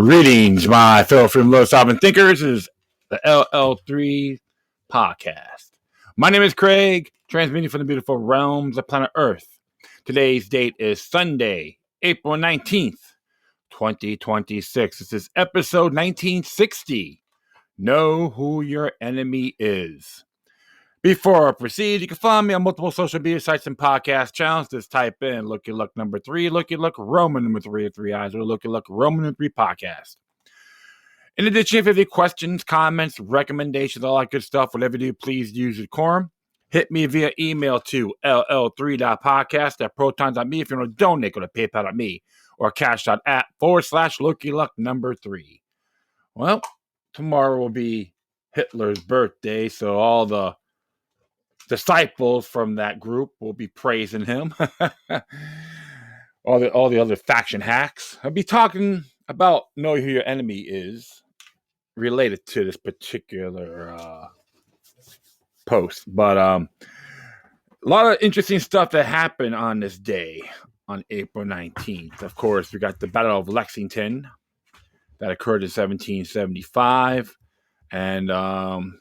Greetings, my fellow freedom low sovereign thinkers. This is the LL3 podcast. My name is Craig, transmitting from the beautiful realms of planet Earth. Today's date is Sunday, April 19th, 2026. This is episode 1960. Know who your enemy is. Before I proceed, you can find me on multiple social media sites and podcast channels. Just type in Looky Look number 3, Looky Look Roman number 3 with 3 eyes, or Looky Look Roman number 3 podcast. In addition, if you have any questions, comments, recommendations, all that good stuff, whatever you do, please use decorum. Hit me via email to ll3.podcast@proton.me. If you want to donate, go to paypal.me or cash.app/Looky Look number 3. Well, tomorrow will be Hitler's birthday, so all the disciples from that group will be praising him. all the other faction hacks. I'll be talking about know who your enemy is related to this particular post. But a lot of interesting stuff that happened on this day, on April 19th. Of course, we got the Battle of Lexington that occurred in 1775. And I'm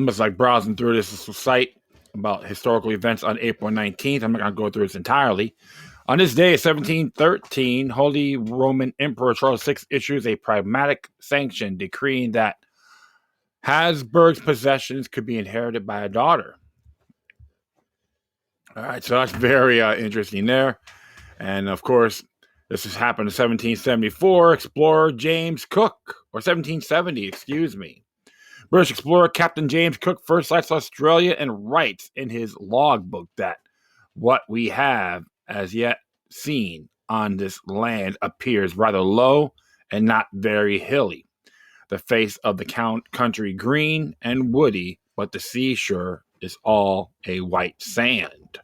just like browsing through this site about historical events on April 19th. I'm not going to go through this entirely. On this day, 1713, Holy Roman Emperor Charles VI issues a pragmatic sanction decreeing that Habsburg's possessions could be inherited by a daughter. All right, so that's very interesting there. And of course, this has happened in 1774. Explorer James Cook, or 1770, excuse me. British explorer Captain James Cook first sights Australia and writes in his logbook that what we have as yet seen on this land appears rather low and not very hilly. The face of the country green and woody, but the seashore is all a white sand.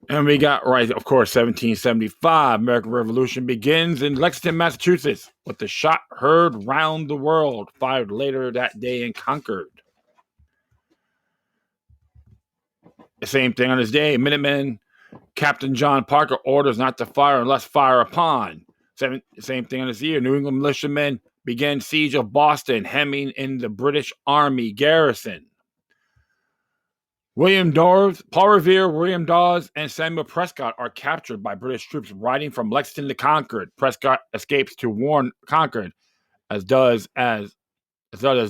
And we got, right, of course, 1775, American Revolution begins in Lexington, Massachusetts, with the shot heard round the world, fired later that day in Concord. The same thing on this day, Minutemen, Captain John Parker orders not to fire unless fire upon. Same thing on this year, New England militiamen began siege of Boston, hemming in the British Army garrison. Paul Revere, William Dawes, and Samuel Prescott are captured by British troops riding from Lexington to Concord. Prescott escapes to warn Concord, as does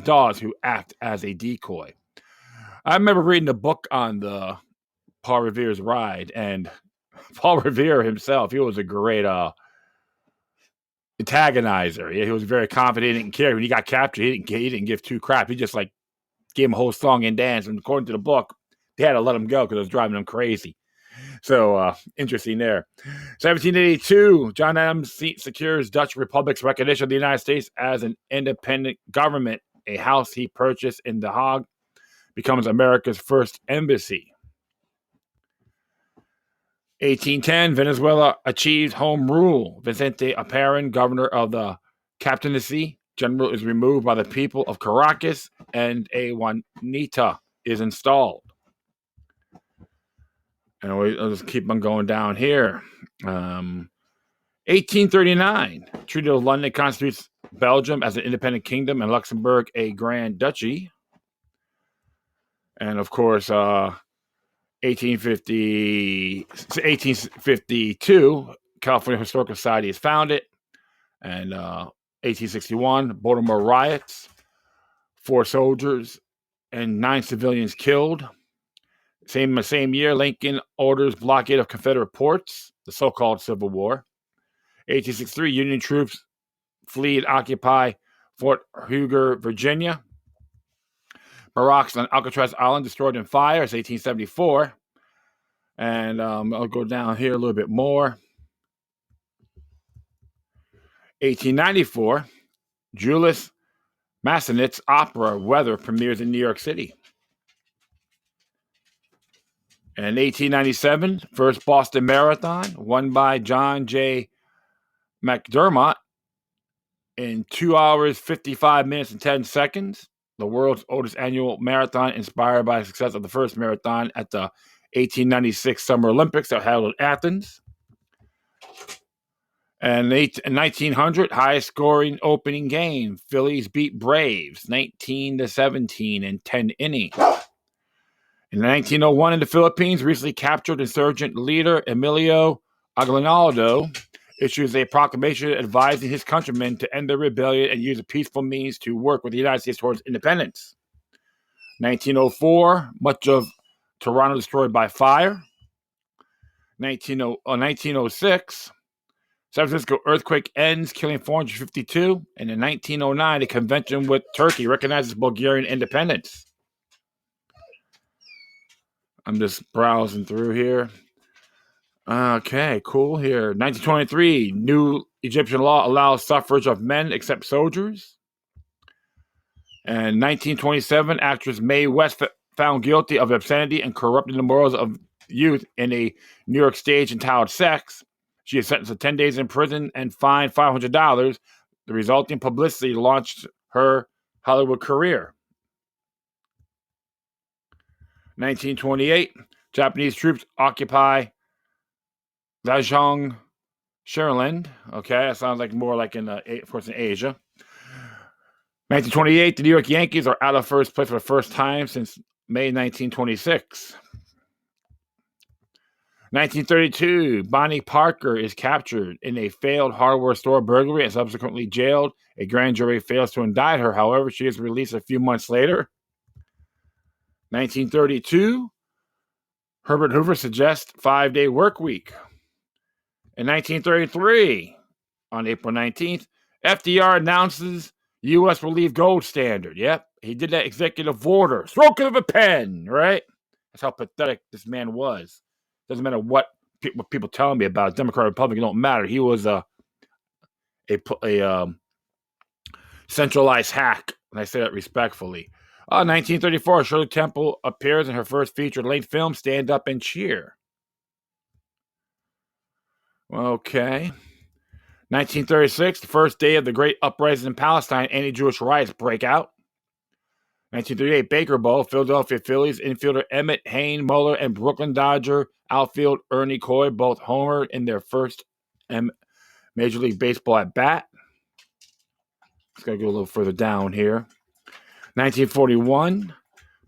Dawes, who act as a decoy. I remember reading a book on the Paul Revere's ride, and Paul Revere himself, he was a great antagonizer. He was very confident, he didn't care. When he got captured, he didn't give two crap. He just gave him a whole song and dance, and according to the book, they had to let him go because it was driving him crazy. So, interesting there. 1782, John Adams secures Dutch Republic's recognition of the United States as an independent government. A house he purchased in The Hague becomes America's first embassy. 1810, Venezuela achieves home rule. Vicente Aparian, governor of the Captaincy General, is removed by the people of Caracas, and a Juanita is installed. And I'll just keep on going down here. 1839, Treaty of London constitutes Belgium as an independent kingdom and Luxembourg a grand duchy. And of course, 1852, California Historical Society is founded. And 1861, Baltimore riots, 4 soldiers and 9 civilians killed. Same year, Lincoln orders blockade of Confederate ports, the so-called Civil War. 1863, Union troops flee and occupy Fort Huger, Virginia. Barracks on Alcatraz Island destroyed in fire. It's 1874. And I'll go down here a little bit more. 1894, Julius Massenet's opera Weather premieres in New York City. And 1897, first Boston Marathon, won by John J. McDermott in 2 hours, 55 minutes, and 10 seconds. The world's oldest annual marathon, inspired by the success of the first marathon at the 1896 Summer Olympics that held in Athens. And in 1900, highest scoring opening game. Phillies beat Braves 19-17 in 10 innings. In 1901, in the Philippines, recently captured insurgent leader Emilio Aguinaldo issues a proclamation advising his countrymen to end the rebellion and use a peaceful means to work with the United States towards independence. 1904, much of Toronto destroyed by fire. 1906, San Francisco earthquake ends, killing 452. And in 1909, a convention with Turkey recognizes Bulgarian independence. I'm just browsing through here. Okay, cool here. 1923, new Egyptian law allows suffrage of men except soldiers. And 1927, actress Mae West found guilty of obscenity and corrupting the morals of youth in a New York stage entitled Sex. She is sentenced to 10 days in prison and fined $500. The resulting publicity launched her Hollywood career. 1928, Japanese troops occupy Zhejiang, Sherland. Okay, that sounds like more like of course, in Asia. 1928, the New York Yankees are out of first place for the first time since May 1926. 1932, Bonnie Parker is captured in a failed hardware store burglary and subsequently jailed. A grand jury fails to indict her. However, she is released a few months later. 1932, Herbert Hoover suggests 5-day work week. In 1933, on April 19th, FDR announces U.S. will leave gold standard. Yep, he did that executive order. Stroke of a pen, right? That's how pathetic this man was. Doesn't matter what people tell me about Democrat, Republican, don't matter. He was a centralized hack, and I say that respectfully. 1934, Shirley Temple appears in her first feature-length film, Stand Up and Cheer. Okay. 1936, the first day of the Great Uprising in Palestine, anti-Jewish riots break out. 1938, Baker Bowl, Philadelphia Phillies infielder Emmett Hayne Muller and Brooklyn Dodger outfield Ernie Coy both homered in their first Major League Baseball at bat. Let's go a little further down here. 1941,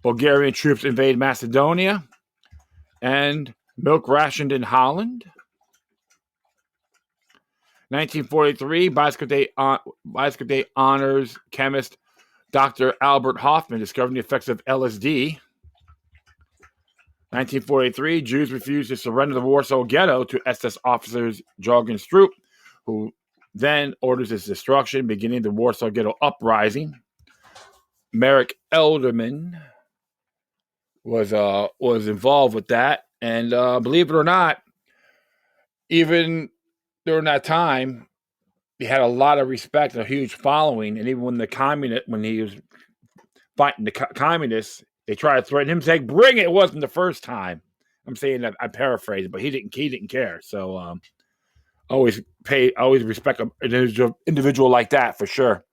Bulgarian troops invade Macedonia and milk rationed in Holland. 1943, Bicycle Day honors chemist Dr. Albert Hoffman discovering the effects of LSD. 1943, Jews refused to surrender the Warsaw Ghetto to SS officers Jorgen Stroop, who then orders its destruction, beginning the Warsaw Ghetto Uprising. Merrick Elderman was involved with that, and believe it or not, even during that time, he had a lot of respect and a huge following, and even when he was fighting the communists, they tried to threaten him, saying, "Bring it!" It wasn't the first time. I'm saying that I paraphrase, but he didn't care. So always respect an individual like that for sure.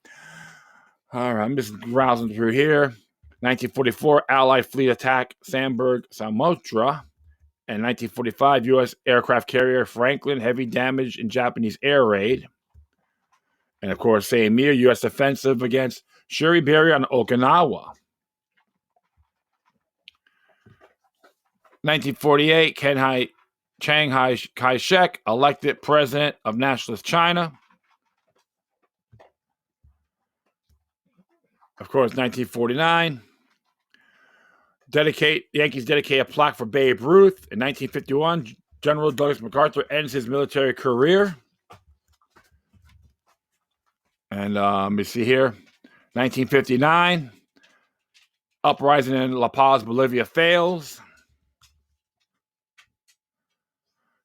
All right, I'm just browsing through here. 1944, Allied fleet attack Sandburg, Samotra. And 1945, U.S. aircraft carrier Franklin, heavy damage in Japanese air raid. And of course, same year, U.S. offensive against Shiribari on Okinawa. 1948, Chiang Kai-shek elected president of Nationalist China. Of course, 1949, Yankees dedicate a plaque for Babe Ruth. In 1951, General Douglas MacArthur ends his military career. And let me see here. 1959, uprising in La Paz, Bolivia fails.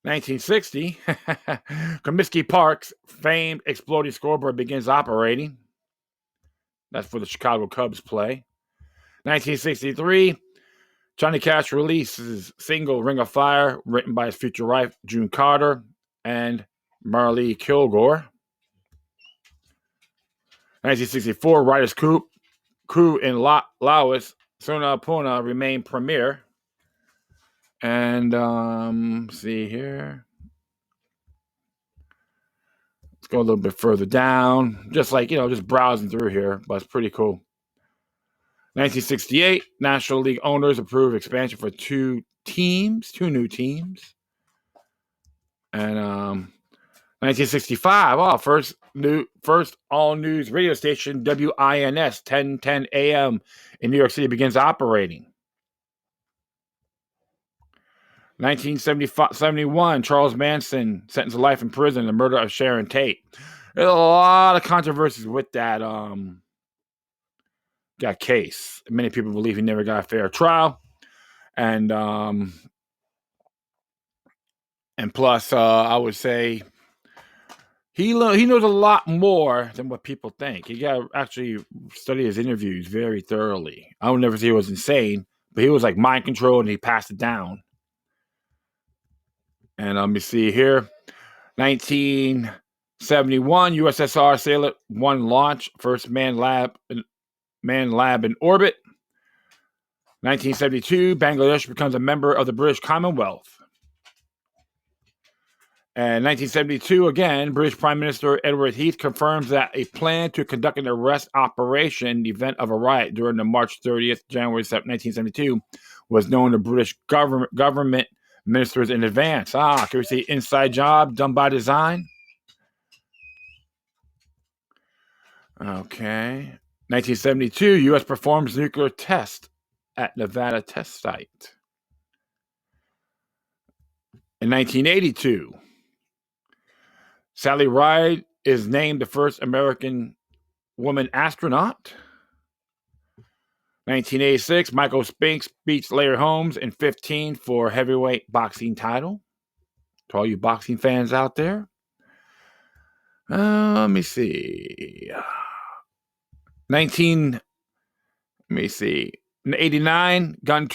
1960, Comiskey Park's famed exploding scoreboard begins operating. That's for the Chicago Cubs play. 1963, Johnny Cash releases single Ring of Fire, written by his future wife, June Carter, and Marlee Kilgore. 1964, Writers' Coup in Laos, Suna Puna remain premier. And see here. Let's go a little bit further down. Just like, just browsing through here, but it's pretty cool. 1968, National League owners approved expansion for two new teams. And 1965, first all-news radio station, WINS, 10:10 a.m. in New York City begins operating. 1971, Charles Manson sentenced to life in prison for the murder of Sharon Tate. There's a lot of controversies with that case. Many people believe he never got a fair trial, and plus, I would say he knows a lot more than what people think. You got to actually study his interviews very thoroughly. I would never say he was insane, but he was like mind controlled, and he passed it down. And let me see here. 1971, USSR Sailor 1 launch, first manned lab in orbit. 1972, Bangladesh becomes a member of the British Commonwealth. And 1972, again, British Prime Minister Edward Heath confirms that a plan to conduct an arrest operation in the event of a riot during the March 30th, January 1972 was known to British government ministers in advance. Can we see inside job done by design? Okay. 1972, U.S. performs nuclear test at Nevada test site. In 1982, Sally Ride is named the first American woman astronaut. 1986, Michael Spinks beats Larry Holmes in 15 for heavyweight boxing title. To all you boxing fans out there. Let me see. 89, gun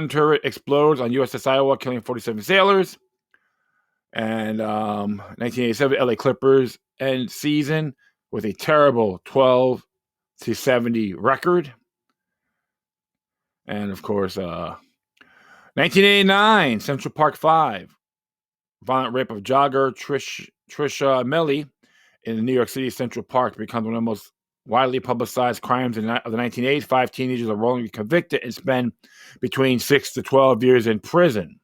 turret explodes on USS Iowa, killing 47 sailors. And 1987, LA Clippers end season with a terrible 12-70 record. And of course, 1989, Central Park 5, violent rape of jogger Trisha Melly in the New York City Central Park becomes one of the most widely publicized crimes of the 1980s. 5 teenagers are wrongly convicted and spend between 6 to 12 years in prison.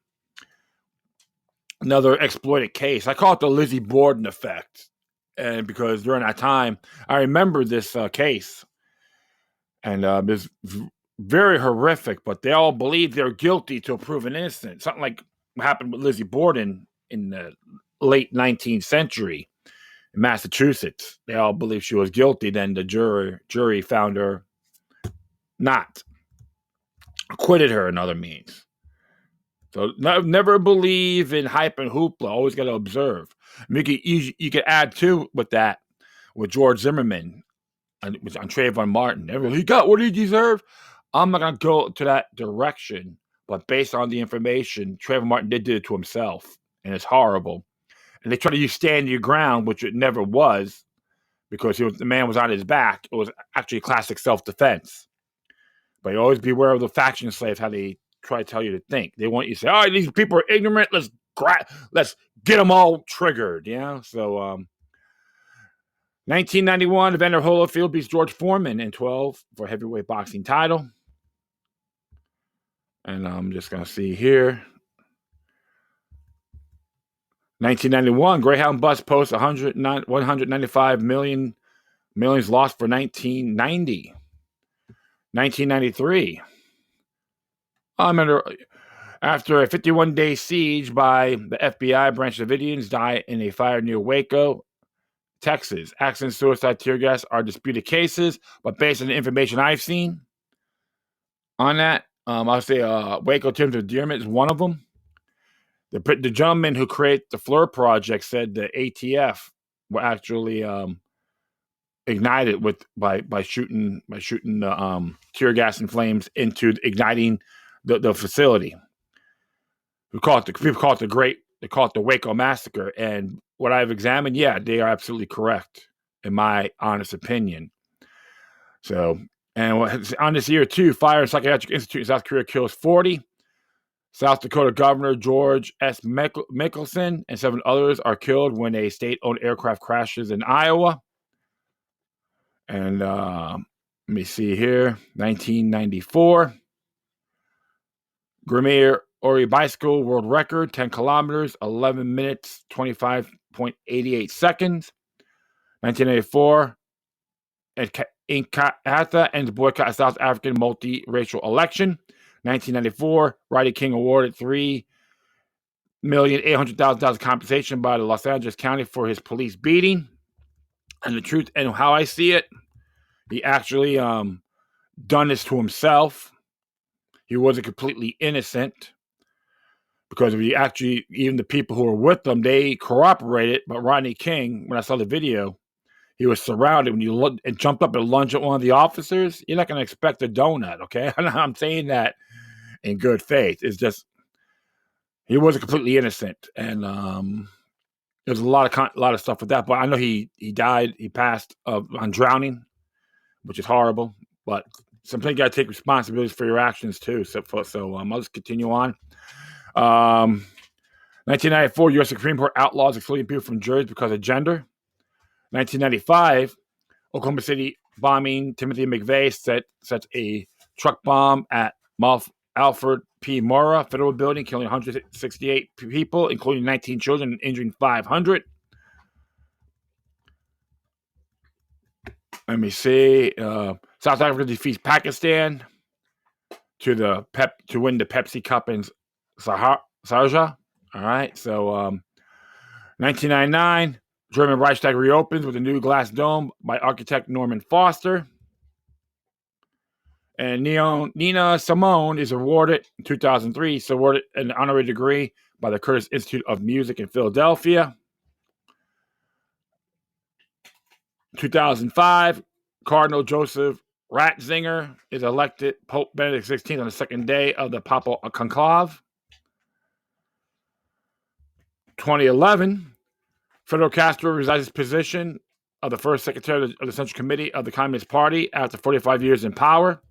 Another exploited case. I call it the Lizzie Borden effect. And because during that time, I remember this case. And it's very horrific, but they all believe they're guilty till proven innocent. Something like what happened with Lizzie Borden in the late 19th century in Massachusetts. They all believe she was guilty. Then the jury found her not. Acquitted her in other means. So never believe in hype and hoopla. Always got to observe. You could add too with that with George Zimmerman on Trayvon Martin. He got what he deserved. I'm not going to go to that direction, but based on the information, Trayvon Martin did it to himself, and it's horrible. And they try to use stand your ground, which it never was, because the man was on his back. It was actually classic self-defense. But you always beware of the faction slaves, how they try to tell you to think. They want you to say, "Oh, these people are ignorant. Let's get them all triggered." So 1991, Evander Holyfield beats George Foreman in 12 for heavyweight boxing title. And I'm just going to see here. 1991, Greyhound bus posts 195 millions lost for 1990. 1993. After a 51-day siege by the FBI, Branch Davidians die in a fire near Waco, Texas. Accident, suicide, tear gas are disputed cases, but based on the information I've seen on that, I'll say Waco Tim's Endearment is one of them. The gentleman who created the FLIR project said the ATF were actually ignited by shooting the tear gas and flames into igniting the facility. People call it the Waco Massacre. And what I've examined, they are absolutely correct, in my honest opinion. So, and on this year too, Fire and Psychiatric Institute in South Korea kills 40. South Dakota Governor George S. Mickelson and 7 others are killed when a state-owned aircraft crashes in Iowa. And let me see here. 1994. Grimir Ori bicycle world record, 10 kilometers, 11 minutes, 25.88 seconds. 1984. Inkatha ends boycott a South African multiracial election. 1994, Rodney King awarded $3,800,000 compensation by the Los Angeles County for his police beating. And the truth, and how I see it, he actually done this to himself. He wasn't completely innocent because even the people who were with him, they corroborated. But Rodney King, when I saw the video, he was surrounded. When you look and jumped up and lunged at one of the officers, you're not going to expect a donut, okay? I'm saying that in good faith. It's just he wasn't completely innocent, and there's a lot of stuff with that. But I know he died. He passed on drowning, which is horrible. But sometimes you got to take responsibilities for your actions too. So I'll just continue on. 1994, U.S. Supreme Court outlaws excluding people from juries because of gender. 1995, Oklahoma City bombing. Timothy McVeigh sets a truck bomb at Alfred P. Murrah Federal Building, killing 168 people, including 19 children, and injuring 500. Let me see. South Africa defeats Pakistan to win the Pepsi Cup in Sharjah. All right. So 1999, German Reichstag reopens with a new glass dome by architect Norman Foster. And Nina Simone is awarded in 2003. She's awarded an honorary degree by the Curtis Institute of Music in Philadelphia. 2005, Cardinal Joseph Ratzinger is elected Pope Benedict XVI on the second day of the Papal Conclave. 2011, Fidel Castro resigns his position of the first secretary of the Central Committee of the Communist Party after 45 years in power.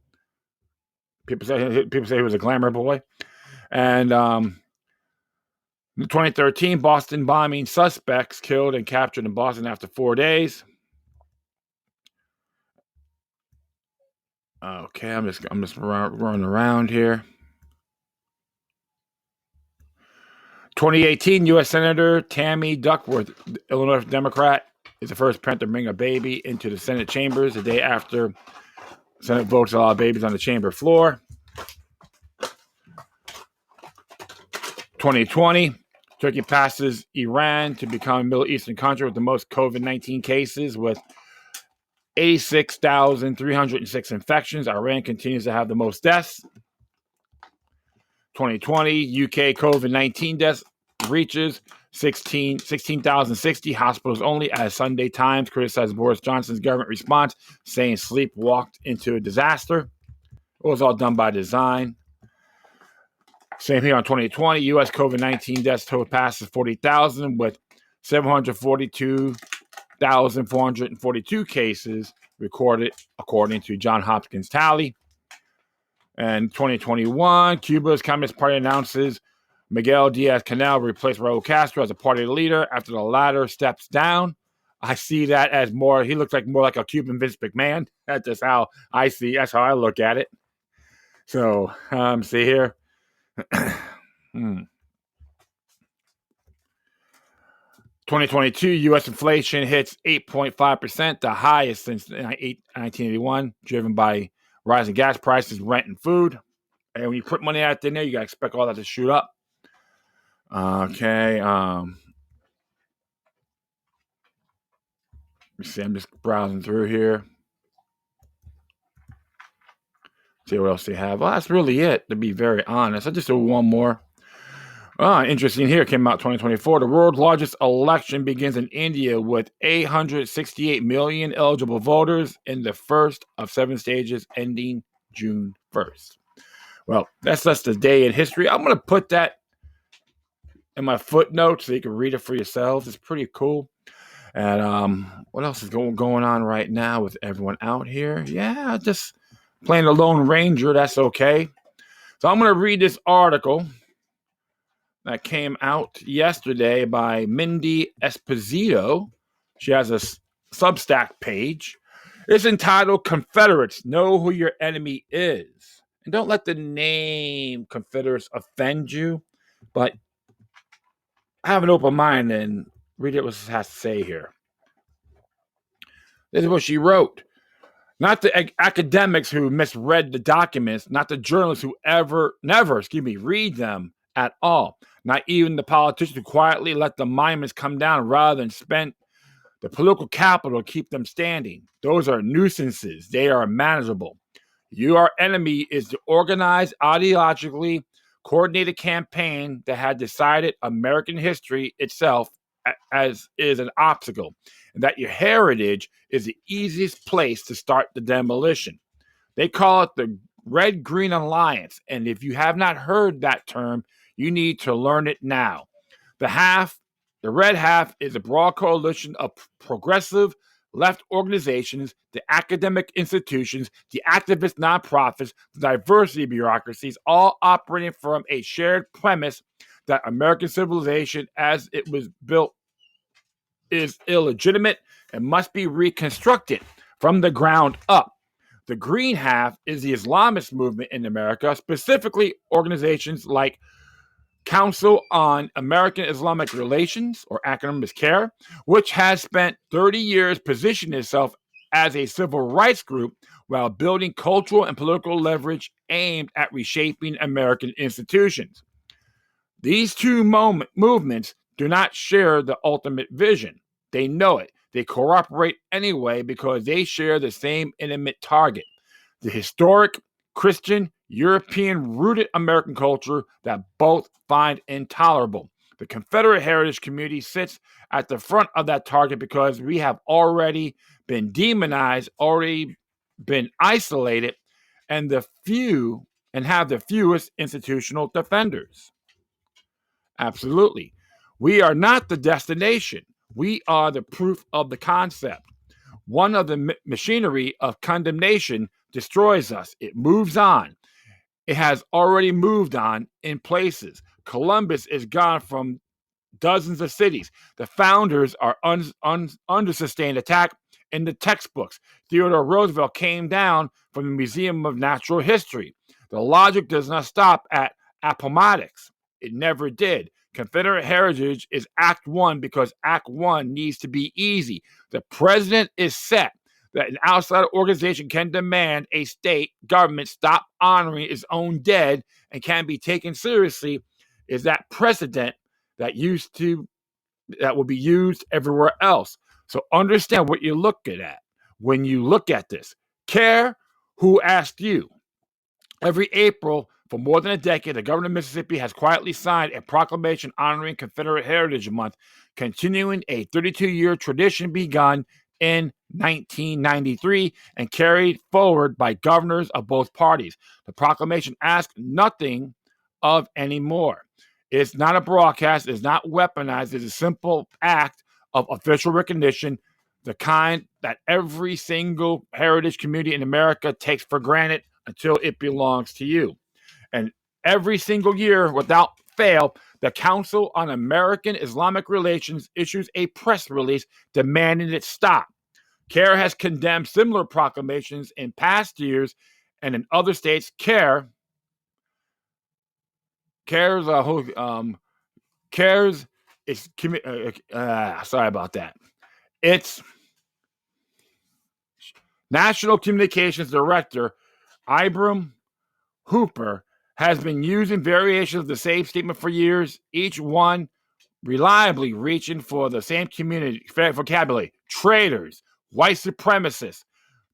People say he was a glamour boy. And 2013, Boston bombing suspects killed and captured in Boston after 4 days. Okay, I'm just running around here. 2018, U.S. Senator Tammy Duckworth, Illinois Democrat, is the first parent to bring a baby into the Senate chambers the day after Senate votes allow babies on the chamber floor. 2020, Turkey passes Iran to become a Middle Eastern country with the most COVID-19 cases with 86,306 infections. Iran continues to have the most deaths. 2020, UK COVID-19 deaths reaches 16,060 hospitals only, as Sunday Times criticized Boris Johnson's government response, saying sleepwalked into a disaster. It was all done by design. Same here on 2020, U.S. COVID-19 deaths total passes 40,000 with 742,442 cases recorded, according to Johns Hopkins tally. And 2021, Cuba's Communist Party announces Miguel Diaz-Canel replaced Raul Castro as a party leader after the latter steps down. I see that as he looks more like a Cuban Vince McMahon. That's just how I see, that's how I look at it. So, see here. 2022, U.S. inflation hits 8.5%, the highest since 1981, driven by rising gas prices, rent, and food. And when you put money out there, you got to expect all that to shoot up. Okay. Let me see. I'm just browsing through here. See what else they have. Well, that's really it, to be very honest. I'll just do one more. Interesting here. Came out 2024. The world's largest election begins in India with 868 million eligible voters in the first of 7 stages ending June 1st. Well, that's just a day in history. I'm going to put that in my footnotes so you can read it for yourselves. It's pretty cool. And what else is going on right now with everyone out here? Yeah, just playing the Lone Ranger. That's okay. So I'm going to read this article. that came out yesterday by Mindy Esposito. She has a Substack page. It's entitled Confederates, Know Who Your Enemy Is. And don't let the name Confederates offend you, but have an open mind and read what it has to say here. This is what she wrote. Not the academics who misread the documents, not the journalists who never read them at all. Not even the politicians who quietly let the monuments come down rather than spend the political capital to keep them standing. Those are nuisances. They are manageable. Your enemy is the organized, ideologically coordinated campaign that had decided American history itself as is an obstacle, and that your heritage is the easiest place to start the demolition. They call it the Red-Green Alliance, and if you have not heard that term, you need to learn it now. The red half is a broad coalition of progressive left organizations, the academic institutions, the activist nonprofits, the diversity bureaucracies, all operating from a shared premise that American civilization as it was built is illegitimate and must be reconstructed from the ground up. The green half is the Islamist movement in America, specifically organizations like Council on American Islamic Relations, or acronym is CAIR, which has spent 30 years positioning itself as a civil rights group while building cultural and political leverage aimed at reshaping American institutions. These two movements do not share the ultimate vision. They know it. They cooperate anyway because they share the same intimate target: the historic, Christian, European-rooted American culture that both find intolerable. The Confederate heritage community sits at the front of that target because we have already been demonized, already been isolated, and have the fewest institutional defenders. Absolutely. We are not the destination. We are the proof of the concept. One of the machinery of condemnation destroys us. It moves on. It has already moved on in places. Columbus is gone from dozens of cities. The founders are under sustained attack in the textbooks. Theodore Roosevelt came down from the Museum of Natural History. The logic does not stop at Appomattox. It never did. Confederate heritage is Act 1 because Act 1 needs to be easy. The president is set that an outside organization can demand a state government stop honoring its own dead and can be taken seriously is that precedent that will be used everywhere else. So understand what you're looking at when you look at this. CAIR, who asked you? Every April, for more than a decade, the governor of Mississippi has quietly signed a proclamation honoring Confederate Heritage Month, continuing a 32-year tradition begun in 1993 and carried forward by governors of both parties. The proclamation asks nothing of any more. It's not a broadcast. It's not weaponized. It's a simple act of official recognition, the kind that every single heritage community in America takes for granted until it belongs to you. And every single year, without fail, the Council on American Islamic Relations issues a press release demanding it stop. CAIR has condemned similar proclamations in past years, and in other states, CAIR's is sorry about that. Its National Communications Director, Ibram Hooper, has been using variations of the same statement for years, each one reliably reaching for the same community vocabulary: traitors, white supremacists,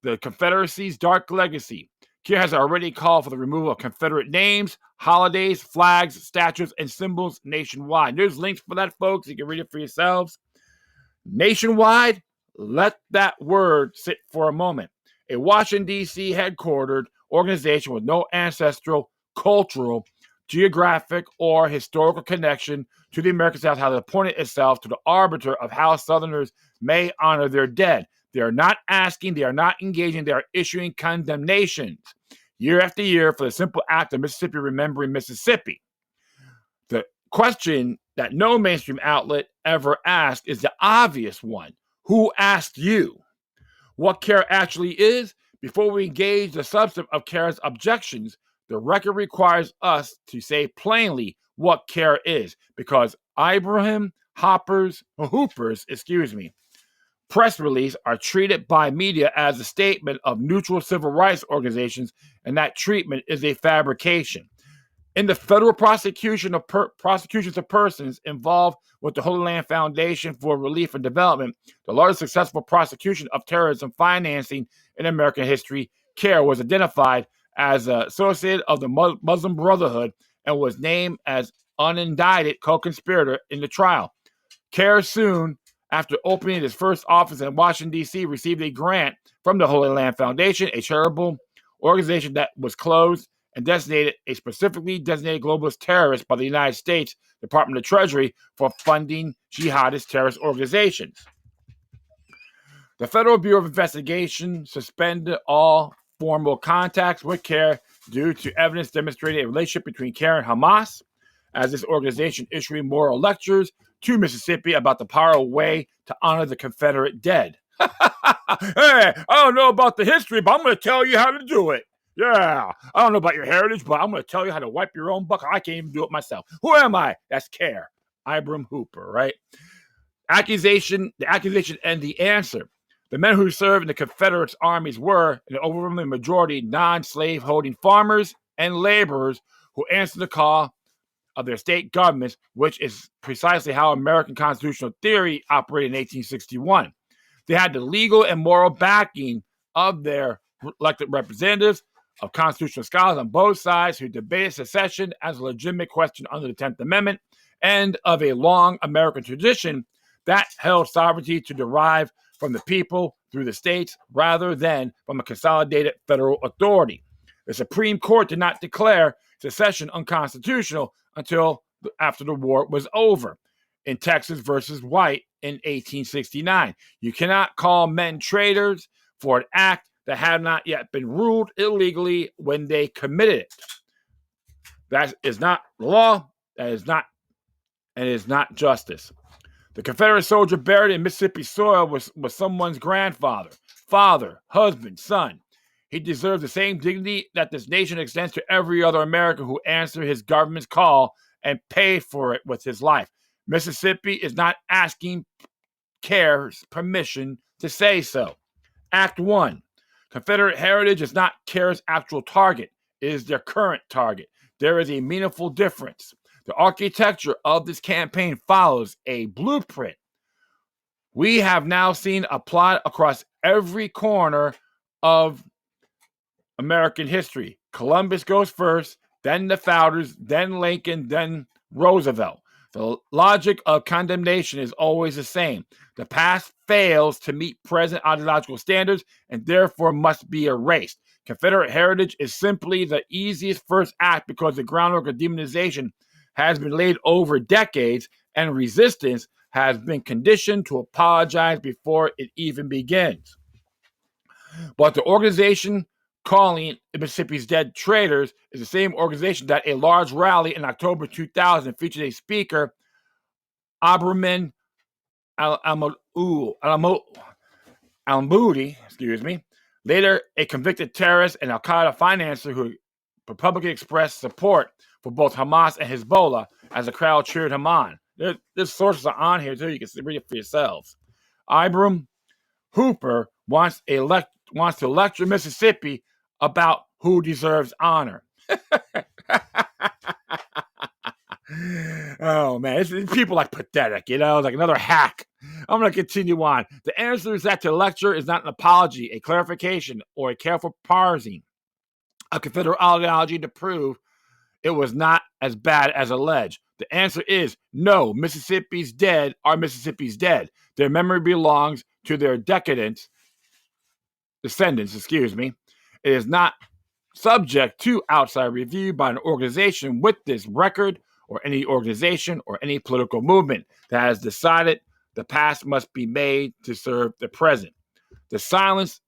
the Confederacy's dark legacy. CAIR has already called for the removal of Confederate names, holidays, flags, statues, and symbols nationwide. There's links for that, folks. You can read it for yourselves. Nationwide, let that word sit for a moment. A Washington, D.C. headquartered organization with no ancestral, cultural, geographic, or historical connection to the American South has appointed itself to the arbiter of how Southerners may honor their dead. They are not asking, they are not engaging, they are issuing condemnations year after year for the simple act of Mississippi remembering Mississippi. The question that no mainstream outlet ever asked is the obvious one. Who asked you? What CAIR actually is? Before we engage the substance of CAIR's objections, the record requires us to say plainly what CAIR is, because Hooper's press release are treated by media as a statement of neutral civil rights organizations, and that treatment is a fabrication. In the federal prosecutions of persons involved with the Holy Land Foundation for Relief and Development, the largest successful prosecution of terrorism financing in American history, CAIR was identified as an associate of the Muslim Brotherhood and was named as unindicted co-conspirator in the trial. CAIR soon after opening its first office in Washington, D.C., received a grant from the Holy Land Foundation, a charitable organization that was closed and designated a specifically designated globalist terrorist by the United States Department of Treasury for funding jihadist terrorist organizations. The Federal Bureau of Investigation suspended all formal contacts with CAIR due to evidence demonstrating a relationship between CAIR and Hamas, as this organization issuing moral lectures to Mississippi about the powerful way to honor the Confederate dead. Hey, I don't know about the history, but I'm going to tell you how to do it. Yeah, I don't know about your heritage, but I'm going to tell you how to wipe your own butt. I can't even do it myself. Who am I? That's CAIR. Ibram Hooper, right? The accusation and the answer. The men who served in the Confederate armies were, in the overwhelming majority, non-slave holding farmers and laborers who answered the call of their state governments, which is precisely how American constitutional theory operated in 1861. They had the legal and moral backing of their elected representatives, of constitutional scholars on both sides who debated secession as a legitimate question under the 10th Amendment, and of a long American tradition that held sovereignty to derive from the people through the states rather than from a consolidated federal authority. The Supreme Court did not declare secession unconstitutional until after the war was over in Texas versus White in 1869. You cannot call men traitors for an act that had not yet been ruled illegally when they committed it. That is not law. That is not, and it is not justice. The Confederate soldier buried in Mississippi soil was someone's grandfather, father, husband, son. He deserves the same dignity that this nation extends to every other American who answered his government's call and paid for it with his life. Mississippi is not asking CAIR's permission to say so. Act 1. Confederate heritage is not CAIR's actual target. It is their current target. There is a meaningful difference. The architecture of this campaign follows a blueprint we have now seen applied across every corner of American history. Columbus goes first, then the founders, then Lincoln, then Roosevelt. The logic of condemnation is always the same. The past fails to meet present ideological standards and therefore must be erased. Confederate heritage is simply the easiest first act because the groundwork of demonization has been laid over decades and resistance has been conditioned to apologize before it even begins. But the organization calling Mississippi's dead traitors is the same organization that a large rally in October 2000 featured a speaker, Abraman al-Moudi, later a convicted terrorist and Al-Qaeda financer who publicly expressed support for both Hamas and Hezbollah as the crowd cheered him on. There's sources are on here too. You can read it for yourselves. Ibram Hooper wants to lecture Mississippi about who deserves honor. Oh man, people like pathetic, like another hack. I'm going to continue on. The answer is that to lecture is not an apology, a clarification, or a careful parsing of Confederate ideology to prove it was not as bad as alleged. The answer is no. Mississippi's dead are Mississippi's dead. Their memory belongs to their descendants. It is not subject to outside review by an organization with this record or any organization or any political movement that has decided the past must be made to serve the present. The silence,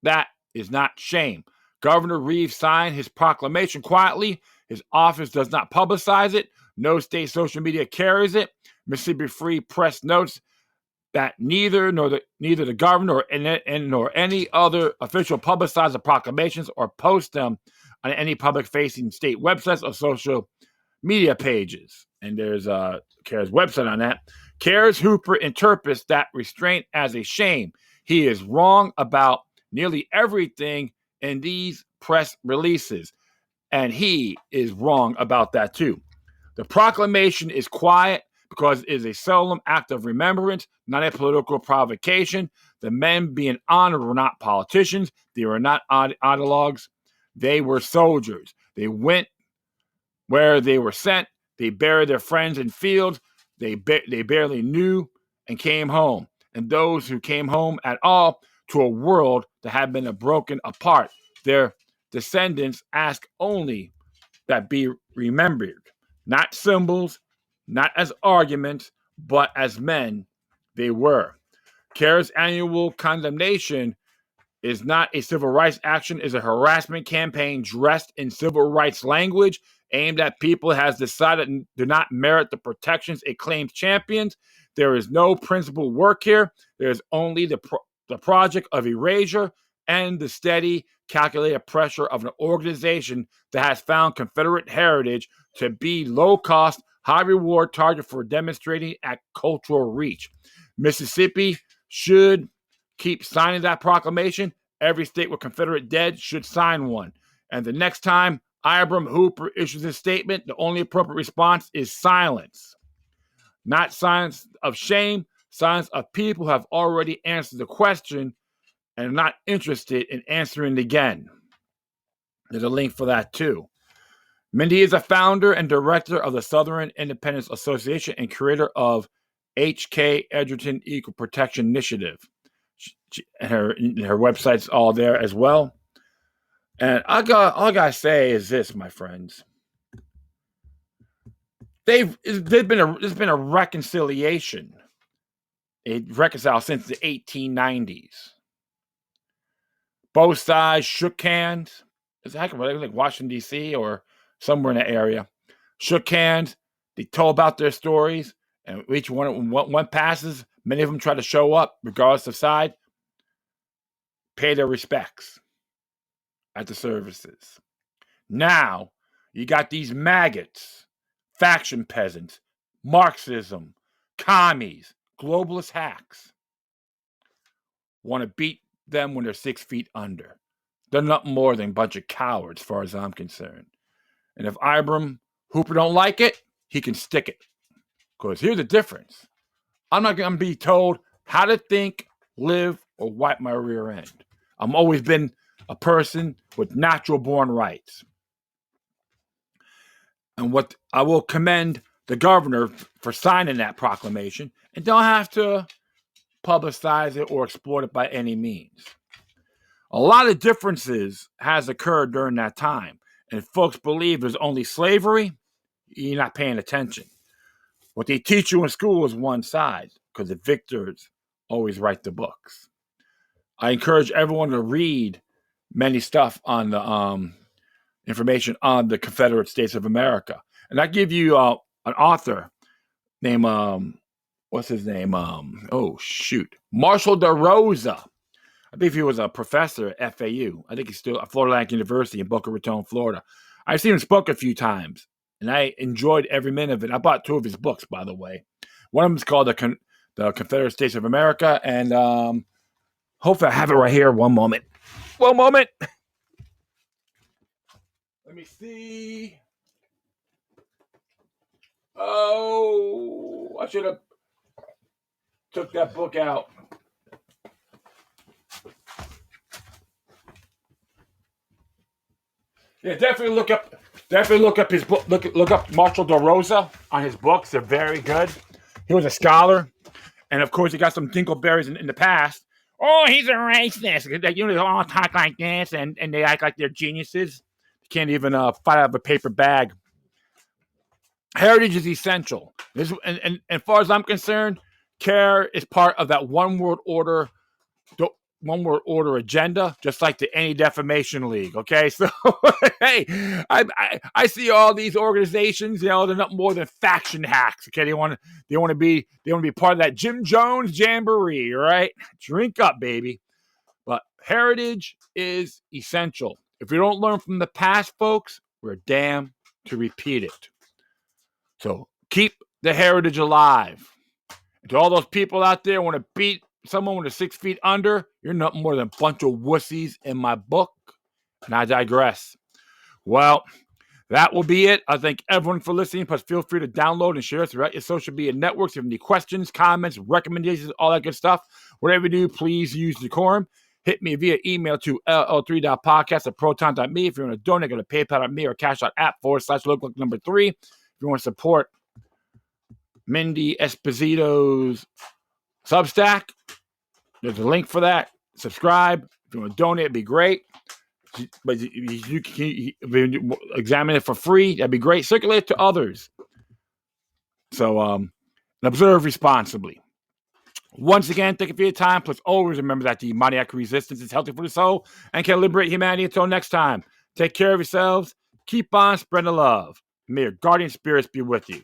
that is not shame. Governor Reeves signed his proclamation quietly. His office does not publicize it, No state social media carries it. Mississippi Free Press notes that neither the governor nor any other official publicize the proclamations or post them on any public-facing state websites or social media pages. And there's CAIR's website on that. CAIR's Hooper interprets that restraint as a shame. He is wrong about nearly everything in these press releases, and he is wrong about that too. The proclamation is quiet because it is a solemn act of remembrance, not a political provocation. The men being honored were not politicians. They were not ideologues. They were soldiers. They went where they were sent. They buried their friends in fields they barely knew and came home. And those who came home at all to a world that had been broken apart, their descendants ask only that be remembered. Not symbols, not as arguments, but as men they were. CAIR's annual condemnation is not a civil rights action, is a harassment campaign dressed in civil rights language aimed at people it has decided do not merit the protections it claims champions. There is no principled work here. There is only the project of erasure and the steady, calculated pressure of an organization that has found Confederate heritage to be low-cost, high-reward target for demonstrating at cultural reach. Mississippi should keep signing that proclamation. Every state with Confederate dead should sign one. And the next time Abram Hooper issues a statement, the only appropriate response is silence. Not silence of shame, silence of people who have already answered the question and are not interested in answering it again. There's a link for that too. Mindy is a founder and director of the Southern Independence Association and creator of H.K. Edgerton Equal Protection Initiative. Her website's all there as well. And all I gotta say is this, my friends. There's been a reconciliation. It reconciled since the 1890s. Both sides shook hands. It's like Washington, D.C. or somewhere in that area. Shook hands. They told about their stories. And each one passes. Many of them try to show up, regardless of side. Pay their respects at the services. Now, you got these maggots, faction peasants, Marxism, commies, globalist hacks. Want to beat them when they're 6 feet under. They're nothing more than a bunch of cowards, as far as I'm concerned. And if Abram Hooper don't like it, he can stick it. Because here's the difference. I'm not going to be told how to think, live, or wipe my rear end. I've always been a person with natural born rights. And what I will commend the governor for signing that proclamation and don't have to publicize it or exploit it by any means. A lot of differences has occurred during that time. And if folks believe there's only slavery, you're not paying attention. What they teach you in school is one side, because the victors always write the books. I encourage everyone to read many stuff on the information on the Confederate States of America. And I give you an author named, what's his name? Marshall DeRosa. I believe he was a professor at FAU. I think he's still at Florida Atlantic University in Boca Raton, Florida. I've seen him spoke a few times, and I enjoyed every minute of it. I bought 2 of his books, by the way. One of them is called The Confederate States of America, and hopefully I have it right here. One moment. Let me see. Oh, I should have took that book out. Yeah, definitely look up his book. Look up Marshall DeRosa on his books. They're very good. He was a scholar, and of course, he got some dingleberries in the past. Oh, he's a racist. They all talk like this, and they act like they're geniuses. They can't even fight out of a paper bag. Heritage is essential. And as far as I'm concerned, CAIR is part of that one world order one word order agenda, just like the Anti-Defamation League. Okay, so hey, I see all these organizations. They're nothing more than faction hacks. Okay, they want to be part of that Jim Jones jamboree. Right? Drink up, baby. But heritage is essential. If we don't learn from the past, folks, we're damned to repeat it. So keep the heritage alive. And to all those people out there who want to beat someone with a 6 feet under, you're nothing more than a bunch of wussies in my book. And I digress. Well, that will be it. I thank everyone for listening. Plus, feel free to download and share throughout your social media networks. If you have any questions, comments, recommendations, all that good stuff, whatever you do, please use decorum. Hit me via email to ll3.podcast@proton.me. If you want to donate, go to PayPal.me or cash.app/local3. If you want to support Mindy Esposito's Substack, there's a link for that. Subscribe. If you want to donate, it'd be great. But you can examine it for free. That'd be great. Circulate it to others. So, observe responsibly. Once again, thank you for your time. Plus, always remember that the demoniac resistance is healthy for the soul and can liberate humanity. Until next time, take care of yourselves. Keep on spreading the love. May your guardian spirits be with you.